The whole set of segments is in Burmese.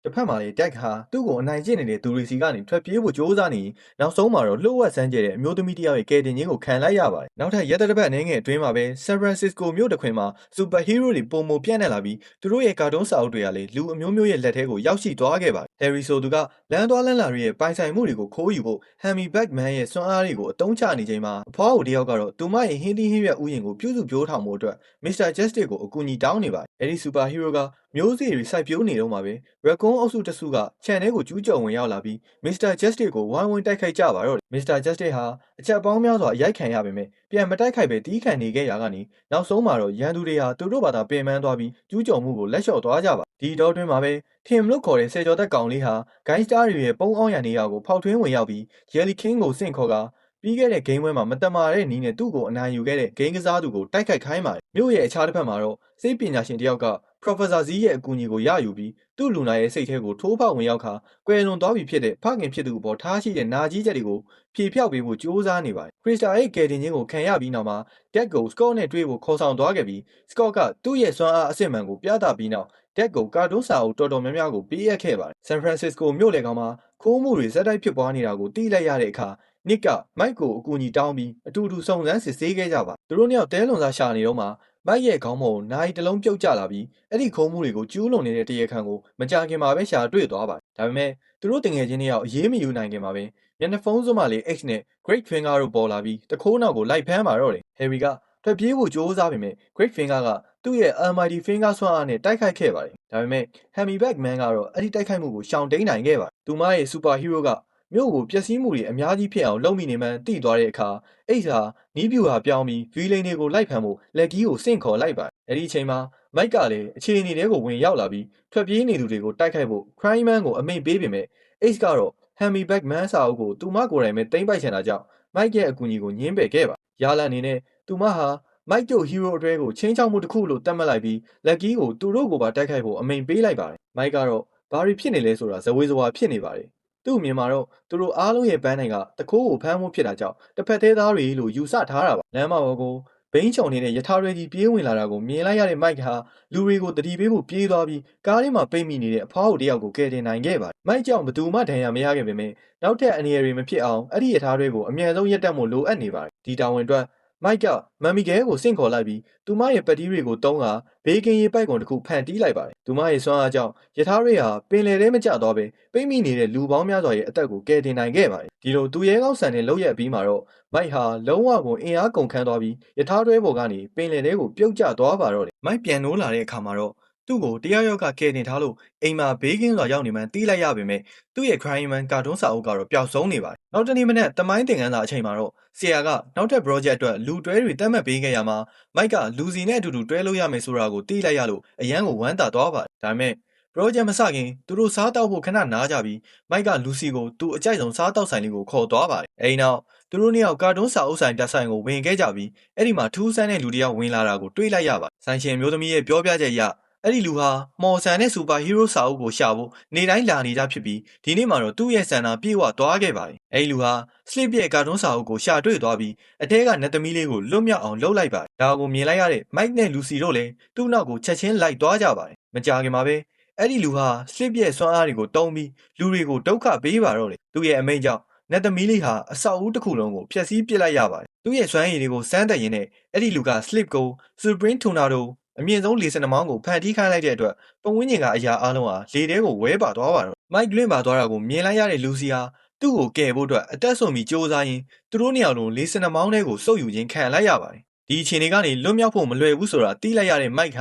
တစ်ဖက်မှာလေတက်ဟာသူ့ကိုအနိုင်ကျင့်နေတဲ့သူတွေစီကနေထွက်ပြေးဖို့ကြိုးစားနေနောက်ဆုံးမှာတော့လှုပ်ဝက်ဆန်းကျဲတဲ့အမျိုးသမီးတစ်ယောက်ရဲ့ကယ်တင်ခြင်းကိုခံလိုက်ရပါတယ်နောက်ထပ်ရက်တစ်ပတ်အနေငယ်အတွင်းမှာပဲဆန်ဖရန်စစ္စကိုမြို့တစ်ခွင်မှာစူပါဟီးရိုးတွေပုံမပြန့်နှံ့လာပြီးသူတို့ရဲ့ကာတွန်းစာအုပ်တွေကလေလူအမျိုးမျိုးရဲ့လက်ထဲကိုရောက်ရှိသွားခဲ့ပါတယ်ဟယ်ရီဆိုသူကလမ်းသွားလမ်းလာတွေရဲ့ပိုင်ဆိုင်မှုတွေကိုခိုးယူဖို့ဟမ်မီဘက်မန်ရဲ့စွမ်းအားတွေကိုအသုံးချနေချိန်မှာအဖွားကိုတယောက်ကတော့သူမရဲ့ဟင်းသီးဟင်းရွက်ဥယျာဉ်ကိုပြုစုပြောထောင်မှုအတွက်မစ္စတာဂျက်စတစ်ကိုအကူအညီတောင်းနေပါတယ်အဲဒီစူပါဟီးရိုးကမျိုးစေ့တွေစိုက်ပျိုးနေတော့မှာပဲရက်ကွန်အုပ်စုတစုကခြံထဲကိုကျူးကျော်ဝင်ရောက်လာပြီးမစ္စတာဂျက်စတစ်ကိုဝိုင်းဝန်းတိုက်ခိုက်ကြပါတော့မစ္စတာဂျက်စတစ်ဟာအချက်ပေါင်းများစွာအရိုက်ခံရပေမဲ့ပြန်မတိုက်ခိုက်ပဲတီးခံနေခဲ့ရကနေနောက်ဆုံးမှာတော့ရန်သူတွေဟာသူတို့ဘာသာပင်ပန်းသွားပြီးကျူးကျော်မှုကိုလက်လျှော့သွားကြပါဒီတော့တွင်မှာပဲထင်လို့ခေါ်တဲ့ဆယ်ကျော်သက်ကောင်လေးဟာဂိုင်းစတာတွေရဲ့ပုံအောင်ရနေရာကိုဖောက်ထွင်းဝင်ရောက်ပြီးဂျယ်လီကင်းကိုဆင့်ခေါ်ကာပြီးခဲ့တဲ့ဂိမ်းပွဲမှာမတမာတဲ့နီးနဲ့သူ့ကိုအနိုင်ယူခဲ့တဲ့ဂိမ်းကစားသူကိုတိုက်ခိုက်ခိုင်းပါတယ်မြို့ရဲ့အခြားတစ်ဖက်မှာတော့စိတ်ပညာရှင်တယောက်က Professor Z ရဲ့အကူအညီကိုရယူပြီးသူ့လူနာရဲ့စိတ်ထဲကိုထိုးဖောက်ဝင်ရောက်ခါကွယ်လွန်သွားပြီဖြစ်တဲ့ဖခင်ဖြစ်သူအပေါ်ထားရှိတဲ့နာကြီးချက်တွေကိုဖြေဖျောက်ပေးဖို့ကြိုးစားနေပါတယ်ခရစ္စတာရဲ့ကယ်တင်ခြင်းကိုခံရပြီးနောက်မှာတက်ကိုစကော့နဲ့တွေ့ဖို့ခေါ်ဆောင်သွားခဲ့ပြီးစကော့ကသူ့ရဲ့စွမ်းအားအစစ်မှန်ကိုပြသပြီးနောက်တက်ကိုကာတွန်းစာအုပ်တော်တော်များများကိုပေးအပ်ခဲ့ပါတယ်ဆန်ဖရန်စစ္စကိုမြို့လေကောင်မှာခိုးမှုတွေဇက်တိုက်ဖြစ်ပွားနေတာကိုသိလိုက်ရတဲ့အခါနစ်ကမိုက်ကိုအကူအညီတောင်းပြီးအတူတူစုံစမ်းစစ်ဆေးခဲ့ကြပါသူတို့နှစ်ယောက်တဲလွန်စားရှာနေတော့မှမိုက်ရဲ့ခေါင်းပေါ်ကိုနိုင်တလုံးပြုတ်ကျလာပြီးအဲ့ဒီခိုးမှုတွေကိုကျူးလွန်နေတဲ့တရေခန့်ကိုမကြခင်မှာပဲရှာတွေ့သွားပါတယ်ဒါပေမဲ့သူတို့တငယ်ချင်းတွေရောက်အရေးမယူနိုင်ခင်မှာပဲမျက်နှာဖုံးစွန်းမှလေး X နဲ့ Great Finger တို့ပေါ်လာပြီးတခိုးနောက်ကိုလိုက်ဖမ်းပါတော့တယ်ဟယ်ရီကထွက်ပြေးဖို့ကြိုးစားပေမဲ့ Great Finger ကသူ့ရဲ့ Almighty Finger ဆွမ်းအားနဲ့တိုက်ခိုက်ခဲ့ပါတယ်ဒါပေမဲ့ Hammy Back Man ကတော့အဲ့ဒီတိုက်ခိုက်မှုကိုရှောင်တိန်နိုင်ခဲ့ပါတယ်သူမရဲ့ Super Hero ကမြို့ကိုပျက်စီးမှုတွေအများကြီးဖြစ်အောင်လုပ်မိနေမှန်းသိသွားတဲ့အခါအိတ်ဟာနီးပြူဟာပြောင်းပြီးဗီလိန်တွေကိုလိုက်ဖမ်းဖို့လက်ကီးကိုစင့်ခေါ်လိုက်ပါတယ်အဲ့ဒီအချိန်မှာမိုက်ကလည်းအခြေအနေတွေကိုဝင်ရောက်လာပြီးထွက်ပြေးနေသူတွေကိုတိုက်ခိုက်ဖို့ Crime Man ကိုအမိန့်ပေးပေမဲ့ Ace ကတော့ Hammy Back Man စာအုပ်ကိုသူမကိုယ်တိုင်ပဲတိမ့်ပိုက်ချင်တာကြောင့်မိုက်ရဲ့အကူအညီကိုညှင်းပယ်ခဲ့ပါရလအနေနဲ့သူမဟာမိုက်တို့ဟီးရိုးအတွဲကိုချင်းချောက်မှုတစ်ခုလို့သတ်မှတ်လိုက်ပြီးလက်ကီးကိုသူတို့ကိုပါတိုက်ခိုက်ဖို့အမိန့်ပေးလိုက်ပါတယ်မိုက်ကတော့ဘာတွေဖြစ်နေလဲဆိုတာဇဝေဇဝါဖြစ်နေပါတယ်သူ့အမြင်မှာတော့သူတို့အားလုံးရဲ့ပန်းတိုင်ကတခိုးကိုဖမ်းမှုဖြစ်တာကြောင့်တစ်ဖက်သေးသားတွေလို့ယူဆထားတာပါလမ်းမပေါ်ကိုဘိန်းချုံနေတဲ့ရထားတွေကြီးပြေးဝင်လာတာကိုမြင်လိုက်ရတဲ့မိုက်ဟာလူတွေကိုတတိပေးဖို့ပြေးသွားပြီးကားထဲမှာပိတ်မိနေတဲ့အဖွားကိုတယောက်ကိုကယ်တင်နိုင်ခဲ့ပါတယ်မိုက်ကြောင့်ဘသူမှဒဏ်ရာမရခဲ့ပေမဲ့နောက်ထပ်အနေအရမဖြစ်အောင်အဲ့ဒီရထားတွေကိုအမြန်ဆုံးရပ်တန့်ဖို့လိုအပ်နေပါတယ်ဒီတာဝန်အတွက်မိုက်ကမမ်မီဂဲကိုစင့်ခေါ်လိုက်ပြီးသူမရဲ့ပတ်တီးတွေကိုတုံးကာဘေးကင်းရေးပိုက်ကွန်တစ်ခုဖန်တီးလိုက်ပါတယ်သူမရဲ့စွမ်းအားကြောင့်ရထားတွေဟာပင်လယ်ထဲမကျသွားပဲပိတ်မိနေတဲ့လူပေါင်းများစွာရဲ့အသက်ကိုကယ်တင်နိုင်ခဲ့ပါတယ်ဒီလိုသူရဲကောင်းဆန်တဲ့လောက်ရပြီးမှာတော့မိုက်ဟာလုံးဝကိုအင်အားကုန်ခန်းသွားပြီးရထားတွဲပေါ်ကနေပင်လယ်ထဲကိုပြုတ်ကျသွားပါတော့တယ်မိုက်ပြန်နိုးလာတဲ့အခါမှာတော့သူ့ကိုတရားရောက်ကကယ်တင်ထားလို့အိမ်မှာဘေးကင်းစွာရောက်နေမှန်းသိလိုက်ရပေမဲ့သူ့ရဲ့ Crime Man ကာတွန်းစာအုပ်ကတော့ပျောက်ဆုံးနေပါတယ်နောက်တနေ့မနက်တမိုင်းသင်ခန်းစာအချိန်မှာတော့ဆရာကနောက်ထပ် project အတွက်လူတွဲတွေတတ်မှတ်ပေးခဲ့ရမှာမိုက်ကလူစီနဲ့အတူတူတွဲလို့ရမယ်ဆိုတာကိုသိလိုက်ရလို့အရန်ကိုဝမ်းသာသွားပါတယ်ဒါပေမဲ့ project မစခင်သူတို့စားတောက်ဖို့ခဏနားကြပြီးမိုက်ကလူစီကိုသူ့အကြိုက်ဆုံးစားတောက်ဆိုင်လေးကိုခေါ်သွားပါတယ်အဲဒီနောက်သူတို့နှစ်ယောက်ကာတွန်းစာအုပ်ဆိုင်တက်ဆိုင်ကိုဝင်ခဲ့ကြပြီးအဲ့ဒီမှာထူးဆန်းတဲ့လူတစ်ယောက်ဝင်လာတာကိုတွေ့လိုက်ရပါတယ်ဆိုင်ရှင်မျိုးသမီးရဲ့ပြောပြချက်အရအဲ့ဒီလူဟာမော်ဆန်နဲ့စူပါဟီးရိုးစာအုပ်ကိုရှာဖို့နေတိုင်းလာနေကြဖြစ်ပြီးဒီနေ့မှာတော့သူ့ရဲ့ဆန္ဒပြေဝသွားခဲ့ပါတယ်။အဲ့ဒီလူဟာစလစ်ရဲ့ကာတွန်းစာအုပ်ကိုရှာတွေ့သွားပြီးအထဲကနတ်သမီးလေးကိုလွတ်မြောက်အောင်လှုပ်လိုက်ပါတယ်။ဒါကိုမြင်လိုက်ရတဲ့မိုက်နဲ့လူစီတို့လည်းသူ့နောက်ကိုချက်ချင်းလိုက်သွားကြပါတယ်။မကြာခင်မှာပဲအဲ့ဒီလူဟာစလစ်ရဲ့စွမ်းအားတွေကိုတုံးပြီးလူတွေကိုဒုက္ခပေးပါတော့တယ်။သူ့ရဲ့အမိန့်ကြောင့်နတ်သမီးလေးဟာအဆောက်အဦတစ်ခုလုံးကိုဖျက်ဆီးပစ်လိုက်ရပါတယ်။သူ့ရဲ့စွမ်းရည်တွေကိုစမ်းသပ်ရင်းနဲ့အဲ့ဒီလူက Slip ကို Supreme Tornado အမြင့်ဆုံးလေစနမောင်းကိုဖန်တီးခိုင်းလိုက်တဲ့အတွက်ပုံဝန်းကျင်ကအရာအလုံးဟာလေထဲကိုဝဲပါသွားပါတော့မိုက်လွင့်ပါသွားတာကိုမြင်လိုက်ရတဲ့လူစီဟာသူ့ကိုကယ်ဖို့အတွက်အသက်ဆုံးပြီးကြိုးစားရင်းသူတို့နှစ်ယောက်လုံးလေစနမောင်းထဲကိုစုပ်ယူခြင်းခံလိုက်ရပါတယ်ဒီအချိန်တွေကနေလွတ်မြောက်ဖို့မလွယ်ဘူးဆိုတာသိလိုက်ရတဲ့မိုက်ဟာ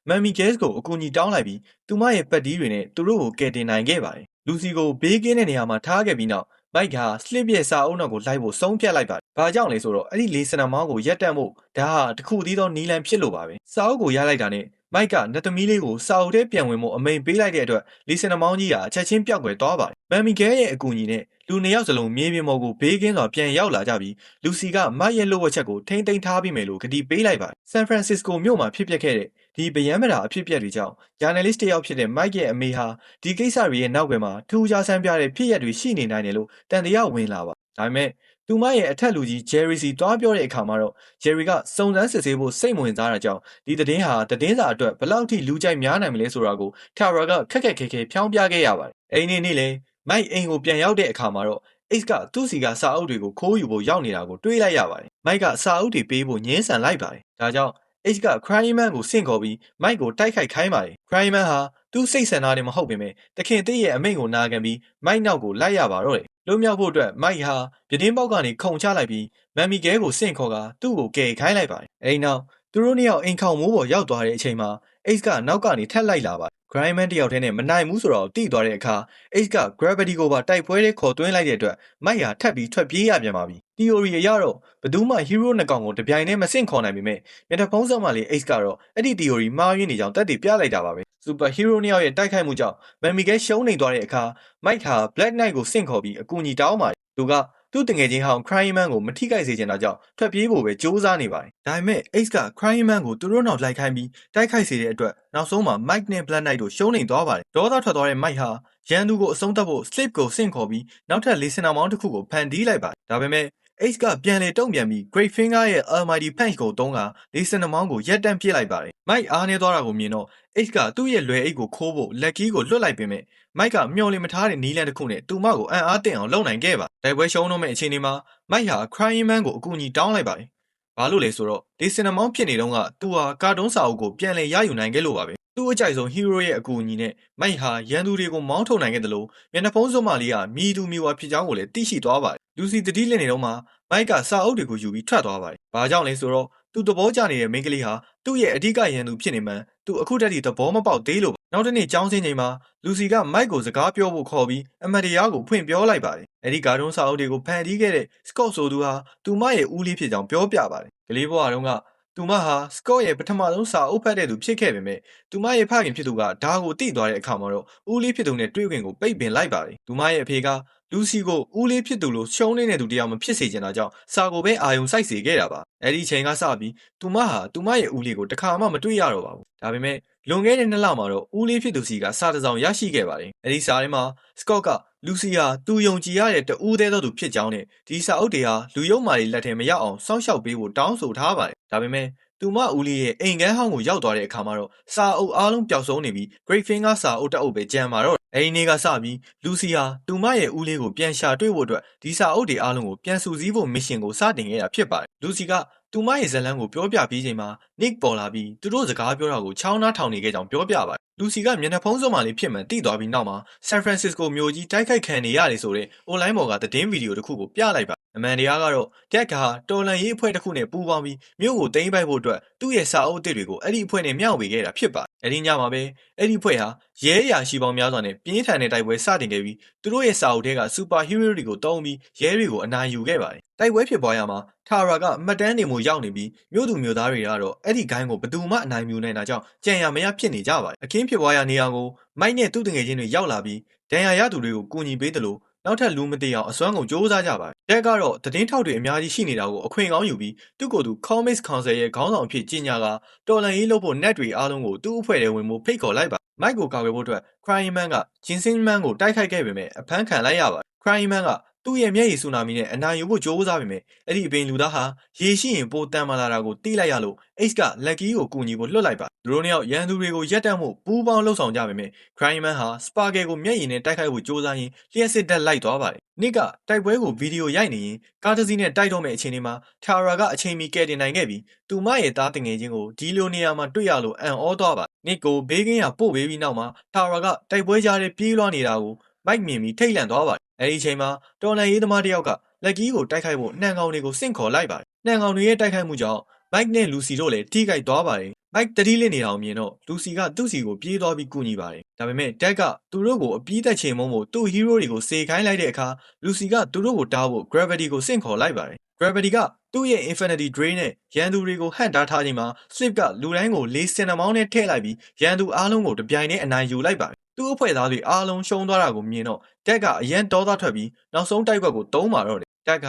မမ်မီဂဲစ်ကိုအကူအညီတောင်းလိုက်ပြီးသူမရဲ့ပတ်တီးတွေနဲ့သူတို့ကိုကယ်တင်နိုင်ခဲ့ပါတယ်လူစီကိုဘေးကင်းတဲ့နေရာမှာထားခဲ့ပြီးနောက်မိုက်ကစလစ်ရဲ့စာအုပ်နောက်ကိုလိုက်ဖို့ဆုံးဖြတ်လိုက်ပါတယ်။ဘာကြောင့်လဲဆိုတော့အဲ့ဒီလေစနမောင်းကိုရက်တက်ဖို့ဒါဟာတခုတည်းသောနီလန်ဖြစ်လို့ပါပဲ။စာအုပ်ကိုရလိုက်တာနဲ့မိုက်ကနတ်သမီးလေးကိုစာအုပ်ထဲပြန်ဝင်ဖို့အမိန်ပေးလိုက်တဲ့အတွက်လေစနမောင်းကြီးဟာအချက်ချင်းပျောက်ကွယ်သွားပါတယ်။မမ်မီဂဲရဲ့အကူအညီနဲ့လူနှစ်ယောက်စလုံးမြေပြင်ပေါ်ကိုဘေးကင်းစွာပြန်ရောက်လာကြပြီးလူစီကမိုက်ရဲ့လှုပ်ဝက်ချက်ကိုထိမ့်သိမ်းထားပြီးမယ်လို့ကတိပေးလိုက်ပါတယ်။ဆန်ဖရန်စစ္စကိုမြို့မှာဖြစ်ပျက်ခဲ့တဲ့ဒီဗယံမတာအဖြစ်အပျက်တွေကြောင့်ဂျာနယ်လစ်တစ်ယောက်ဖြစ်တဲ့မိုက်ရဲ့အမေဟာဒီကိစ္စတွေရဲ့နောက်ွယ်မှာထူးခြားဆန်းပြတဲ့ဖြစ်ရပ်တွေရှိနေနိုင်တယ်လို့တန်တရားဝင်လာပါဒါပေမဲ့သူ သူမရဲ့အထက်လူကြီးဂျယ်ရီစီတွားပြောတဲ့အခါမှာတော့ဂျယ်ရီကစုံစမ်းစစ်ဆေးဖို့စိတ်မဝင်စားတာကြောင့်ဒီသတင်းဟာသတင်းစာအတွက်ဘလောက်ထိလူကြိုက်များနိုင်မလဲဆိုတာကိုထာရာကခက်ခက်ခဲခဲဖြောင်းပြခဲ့ရပါတယ်။အိမ်နေလေမိုက်အိမ်ကိုပြန်ရောက်တဲ့အခါမှာတော့အိတ်ကသူ့စီကစာအုပ်တွေကိုခိုးယူဖို့ရောက်နေတာကိုတွေးလိုက်ရပါတယ်။မိုက်ကစာအုပ်တွေပေးဖို့ညှင်းဆန်လိုက်ပါတယ်။ဒါကြောင့်အိတ်က Cryman ကိုဆင့်ခေါ်ပြီးမိုက်ကိုတိုက်ခိုက်ခိုင်းပါတယ်။ Cryman ဟာသူ့စိတ်ဆန္ဒနဲ့မဟုတ်ပေမဲ့တခင်သေးရဲ့အမိန့်ကိုနာခံပြီးမိုက်နောက်ကိုလိုက်ရပါတော့တယ်။လွတ်မြောက်ဖို့အတွက်မိုက်ဟာပြတင်းပေါက်ကနေခုန်ချလိုက်ပြီးမမ်မီကဲကိုဆင့်ခေါ်ကသူ့ကိုကယ်ခိုင်းလိုက်ပါတယ်။အဲဒီနောက်သူတို့နှစ်ယောက်အိမ်ခေါင်မိုးပေါ်ရောက်သွားတဲ့အချိန်မှာအိတ်ကနောက်ကနေထက်လိုက်လာပါတယ်။ Cryman တယောက်တည်းနဲ့မနိုင်ဘူးဆိုတော့တိသွားတဲ့အခါအိတ်က Gravity ကိုပါတိုက်ပွဲထဲခေါ်သွင်းလိုက်တဲ့အတွက်မိုက်ဟာထပ်ပြီးထွက်ပြေးရပြန်ပါပြီ။ Theory အရတော့ဘယ်သူမှ hero နှစ်ကောင်ကိုတပြိုင်တည်းမဆင့်ခေါ်နိုင်ပေမဲ့မျက်နှာဖုံးဆောင်မှလေ Ace ကတော့အဲ့ဒီ theory မှားယွင်းနေကြောင်းတက်တည်ပြလိုက်တာပါပဲ Super Hero နှစ်ယောက်ရဲ့တိုက်ခိုက်မှုကြောင့်မမ်မီကဲရှုံးနေသွားတဲ့အခါ Mike ဟာ Black Knight ကိုဆင့်ခေါ်ပြီးအကူအညီတောင်းပါတယ်သူကသူ့တငယ်ချင်းဟောင်း Cryman ကိုမထိခိုက်စေချင်တာကြောင့်ထွက်ပြေးဖို့ပဲကြိုးစားနေပါတယ်ဒါပေမဲ့ Ace က Cryman ကိုသူတို့နောက်လိုက်ခိုင်းပြီးတိုက်ခိုက်စေတဲ့အတွက်နောက်ဆုံးမှာ Mike နဲ့ Black Knight တို့ရှုံးနေသွားပါတယ်ဒေါသထွက်သွားတဲ့ Mike ဟာရန်သူကိုအဆုံးသတ်ဖို့ Slip ကိုဆင့်ခေါ်ပြီးနောက်ထပ်လေးစင်နာမောင်းတစ်ခုကိုဖန်တီးလိုက်ပါတယ်ဒါပေမဲ့Ace ကပြန်လေတုံ့ပြန်ပြီး Great Finger ရဲ့ Almighty Punch ကိုသုံးကလေးစင်နှမောင်းကိုရက်တန့်ပစ်လိုက်ပါတယ်။ Mike အားနေသွားတာကိုမြင်တော့ Ace ကသူ့ရဲ့လွယ်အိတ်ကိုခိုးဖို့ Lucky ကိုလွတ်လိုက်ပေမဲ့ Mike ကမျော်လင့်မထားတဲ့နီးလန်းတစ်ခုနဲ့သူမကိုအံ့အားသင့်အောင်လုပ်နိုင်ခဲ့ပါ။တိုက်ပွဲရှုံးတော့မဲ့အချိန်ဒီမှာ Mike ဟာ Crying Man ကိုအကူအညီတောင်းလိုက်ပါတယ်။ဘာလို့လဲဆိုတော့လေးစင်နှမောင်းဖြစ်နေတော့ကသူဟာကာတွန်းစာအုပ်ကိုပြန်လည်ရယူနိုင်ခဲ့လို့ပါပဲ။သူ့အကြိုက်ဆုံး hero ရဲ့အကူအညီနဲ့ Mike ဟာရန်သူတွေကိုမောင်းထုတ်နိုင်ခဲ့တယ်လို့မျက်နှာဖုံးစွပ်မလေးကမြည်သူမြည်ဝါဖြစ်ကြောင်းကိုလည်းသိရှိသွားပါတယ်။လူစီတတိလစ်နေတော့မှမိုက်ကစာအုပ်တွေကိုယူပြီးထွက်သွားပါတယ်။ဘာကြောင့်လဲဆိုတော့သူသဘောကျနေတဲ့မိန်းကလေးဟာသူ့ရဲ့အဓိကရန်သူဖြစ်နေမှန်းသူအခုတည်းကသဘောမပေါက်သေးလို့နောက်တစ်နေ့ကျောင်းဆင်းချိန်မှာလူစီကမိုက်ကိုစကားပြောဖို့ခေါ်ပြီးအမတ်တရားကိုဖွင့်ပြောလိုက်ပါတယ်။အဲဒီကာတွန်းစာအုပ်တွေကိုဖန်တီးခဲ့တဲ့ Scott ဆိုသူဟာသူမရဲ့ဦးလေးဖြစ်ကြောင်းပြောပြပါတယ်။ကလေးဘဝတုန်းကသူမဟာ Scott ရဲ့ပထမဆုံးစာအုပ်ဖတ်တဲ့သူဖြစ်ခဲ့ပေမဲ့သူမရဲ့ဖခင်ဖြစ်သူကဒါကိုသိသွားတဲ့အခါမှာတော့ဦးလေးဖြစ်သူနဲ့တွေ့ခွင့်ကိုပိတ်ပင်လိုက်ပါတယ်။သူမရဲ့အဖေကလူစီကိုဦးလေးဖြစ်သူလို့ရှုံးနေတဲ့သူတယောက်မဖြစ်စေချင်တာကြောင့်စာကိုပဲအာယုံစိုက်စေခဲ့တာပါအဲ့ဒီချိန်ကစပြီးသူမဟာသူမရဲ့ဦးလေးကိုတခါမှမတွေ့ရတော့ပါဘူးဒါပေမဲ့လွန်ခဲ့တဲ့2လမှာတော့ဦးလေးဖြစ်သူစီကစာတစ်စောင်ရရှိခဲ့ပါတယ်အဲ့ဒီစာထဲမှာစကော့ကလူစီဟာသူယုံကြည်ရတဲ့တဦးသေးသောသူဖြစ်ကြောင်းနဲ့ဒီစာအုပ်တွေဟာလူယုံမာတွေလက်ထဲမရောက်အောင်စောင့်ရှောက်ပေးဖို့တောင်းဆိုထားပါတယ်ဒါပေမဲ့သူမဦးလေးရဲ့အိမ်ကန်းဟောင်းကိုရောက်သွားတဲ့အခါမှာတော့စာအုပ်အားလုံးပျောက်ဆုံးနေပြီး Great Finger စာအုပ်တအုပ်ပဲကျန်ပါတော့အဲဒီနေ့ကစပြီးလူစီဟာသူမရဲ့ဦးလေးကိုပြန်ရှာတွေ့ဖို့အတွက်ဒီစာအုပ်တွေအားလုံးကိုပြန်စုစည်းဖို့မစ်ရှင်ကိုစတင်ခဲ့တာဖြစ်ပါတယ်လူစီကသူမရဲ့ဇလန်းကိုပြောပြပြီးချိန်မှာ Nick ပေါ်လာပြီးသူတို့စကားပြောတာကိုချောင်းနှားထောင်နေခဲ့ကြောင်းပြောပြပါတယ်လူစီကမျက်နှာဖုံးစွပ်မှလေးဖြစ်မှန်သိသွားပြီးနောက်မှာ San Francisco မြို့ကြီးတိုက်ခိုက်ခံနေရတယ်ဆိုတဲ့ online ပေါ်ကသတင်းဗီဒီယိုတစ်ခုကိုပြလိုက်ပါအမှန်တရားကတော့ Jack ဟာတော်လန်ရေးအဖွဲ့တစ်ခုနဲ့ပူးပေါင်းပြီးမြို့ကိုသိမ်းပိုက်ဖို့အတွက်သူ့ရဲ့စာအုပ်အသစ်တွေကိုအဲ့ဒီအဖွဲ့နဲ့မျှဝေခဲ့တာဖြစ်ပါတယ်အဲ့ဒီညမှာပဲအဲ့ဒီအဖွဲ့ဟာရဲအရာရှိပေါင်းများစွာနဲ့ပြင်းထန်တဲ့တိုက်ပွဲစတင်ခဲ့ပြီးသူတို့ရဲ့စာအုပ်ထဲက super hero တွေကိုတုံးပြီးရဲတွေကိုအနိုင်ယူခဲ့ပါတယ်တိုက်ပွဲဖြစ်ပွားရမှာထာရာကမှတ်တမ်းနေမှုရောက်နေပြီးမြို့သူမြို့သားတွေကတော့အဲ့ဒီဂိုင်းကိုဘယ်သူမှအနိုင်မယူနိုင်တာကြောင့်ကြံရမရဖြစ်နေကြပါတယ်အခင်းဖြစ်ပွားရာနေရာကိုမိုက်နဲ့သူ့တငယ်ချင်းတွေရောက်လာပြီးဒဏ်ရာရသူတွေကိုကူညီပေးတယ်လို့နောက်ထပ်လူမသိအောင်အစွမ်းကုန်စ조사ကြပါတယ်။တက်ကတော့သတင်းထောက်တွေအများကြီးရှိနေတာကိုအခွင့်ကောင်းယူပြီးသူ့ကိုယ်သူ Comics Council ရဲ့ခေါင်းဆောင်အဖြစ်ကြီးညာကတော်လန်ရေးလုပ်ဖို့ net တွေအားလုံးကိုသူ့အဖွဲ့ထဲဝင်ဖို့ဖိတ်ခေါ်လိုက်ပါ။မိုက်ကိုကာကွယ်ဖို့အတွက် Crying Man က Ginseng Man ကိုတိုက်ခိုက်ခဲ့ပေမဲ့အဖမ်းခံလိုက်ရပါတယ်။ Crying Man ကသူ့ရဲ့မျက်ရည်ဆူနာမီနဲ့အနိုင်ယူဖို့စ조사ပေမဲ့အဲ့ဒီအပင်လူသားဟာရေရှိရင်ပိုတန်မာလာတာကိုသိလိုက်ရလို့ Ace က Lucky ကိုကူညီဖို့လွတ်လိုက်ပါသူတို့နှစ်ယောက်ရန်သူတွေကိုရက်တက်မှုပူးပေါင်းလှုပ်ဆောင်ကြပေမဲ့ Crying Man ဟာ Sparkle ကိုမျက်ရည်နဲ့တိုက်ခိုက်ဖို့စ조사ရင်းလျှက်စစ်တက်လိုက်သွားပါတယ်နစ်ကတိုက်ပွဲကိုဗီဒီယိုရိုက်နေရင်ကားတစ်စီးနဲ့တိုက်တော့မဲ့အချိန်ဒီမှာထာရာကအချိန်မီကယ်တင်နိုင်ခဲ့ပြီးသူမရဲ့သားတငယ်ချင်းကိုဒီလိုနေရာမှာတွေ့ရလို့အံ့ဩသွားပါနစ်ကိုဘေးကင်းရပို့ပေးပြီးနောက်မှာထာရာကတိုက်ပွဲကြားထဲပြေးလွှားနေတာကိုမိုက်မြင်ပြီးထိတ်လန့်သွားပါတယ်အဲဒီအချိန်မှာတော်လန်ရေးသမားတစ်ယောက်ကလက်ကြီးကိုတိုက်ခိုက်ဖို့နှံကောင်တွေကိုစင့်ခေါ်လိုက်ပါတယ်နှံကောင်တွေရဲ့တိုက်ခိုက်မှုကြောင့်မိုက်နဲ့လူစီတို့လည်းထိခိုက်သွားပါတယ်မိုက်တတိလစ်နေတာကိုမြင်တော့လူစီကသူ့စီကိုပြေးသွားပြီးကူညီပါတယ်ဒါပေမဲ့တက်ကသူတို့ကိုအပြည့်သက်ချေမုန်းဖို့သူ့ hero တွေကိုစေခိုင်းလိုက်တဲ့အခါလူစီကသူတို့ကိုတားဖို့ Gravity ကိုစင့်ခေါ်လိုက်ပါတယ် Gravity ကသူ့ရဲ့ Infinity Drain နဲ့ရန်သူတွေကိုဟန့်တားထားချိန်မှာ Slip ကလူတိုင်းကိုလေးစင်နှမောင်းနဲ့ထည့်လိုက်ပြီးရန်သူအားလုံးကိုတပြိုင်တည်းအနိုင်ယူလိုက်ပါတယ်သူ့အဖွဲ့သားတွေအားလုံးရှုံးသွားတာကိုမြင်တော့တက်ကအရန်ဒေါသထွက်ပြီးနောက်ဆုံးတိုက်ကွက်ကိုတုံးမာတော့တယ်တက်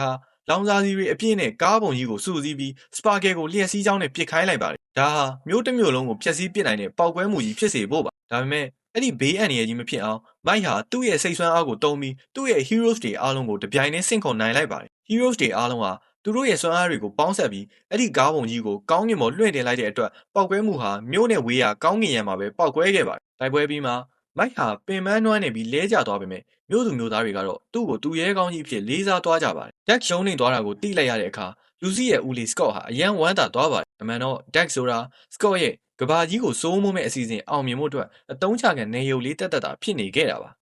ကလောင်စာစီတွေအပြည့်နဲ့ကားပုံကြီးကိုစုစည်းပြီး Sparkle ကိုလျှက်စီးကြောင်းနဲ့ပစ်ခိုင်းလိုက်ပါတယ်ဒါဟာမျိုးတစ်မျိုးလုံးကိုဖျက်ဆီးပစ်နိုင်တဲ့ပေါက်ကွဲမှုကြီးဖြစ်စေဖို့ပါဒါပေမဲ့အဲ့ဒီဘေးအန္တရာယ်ကြီးမဖြစ်အောင်မိုက်ဟာသူ့ရဲ့စိတ်ဆွမ်းအားကိုတုံးပြီးသူ့ရဲ့ heroes တွေအားလုံးကိုတပြိုင်တည်းစင့်ခေါ်နိုင်လိုက်ပါတယ် Heroes တွေအားလုံးဟာသူတို့ရဲ့စွမ်းအားတွေကိုပေါင်းစပ်ပြီးအဲ့ဒီကားပုံကြီးကိုကောင်းကင်ပေါ်လွှင့်တင်လိုက်တဲ့အတွက်ပောက်ကွဲမှုဟာမြို့နဲ့ဝေးရာကောင်းကင်ယံမှာပဲပောက်ကွဲခဲ့ပါတယ်။တိုက်ပွဲပြီးမှမိုက်ဟာပင်ပန်းနွမ်းနေပြီးလဲကျသွားပေမဲ့မြို့သူမြို့သားတွေကတော့သူ့ကိုသူရဲကောင်းကြီးအဖြစ်လေးစားသွားကြပါတယ်။ Dex ရှုံးနေသွားတာကိုသိလိုက်ရတဲ့အခါလူစီရဲ့ဦးလေး Scott ဟာအယံဝမ်းသာသွားပါတယ်။အမှန်တော့ Dex ဆိုတာ Scott ရဲ့ကဘာကြီးကိုစိုးမိုးမဲ့အစီအစဉ်အောင်မြင်မှုအတွက်အတုံးချခံနေရုပ်လေးတက်တာဖြစ်နေခဲ့တာပါ။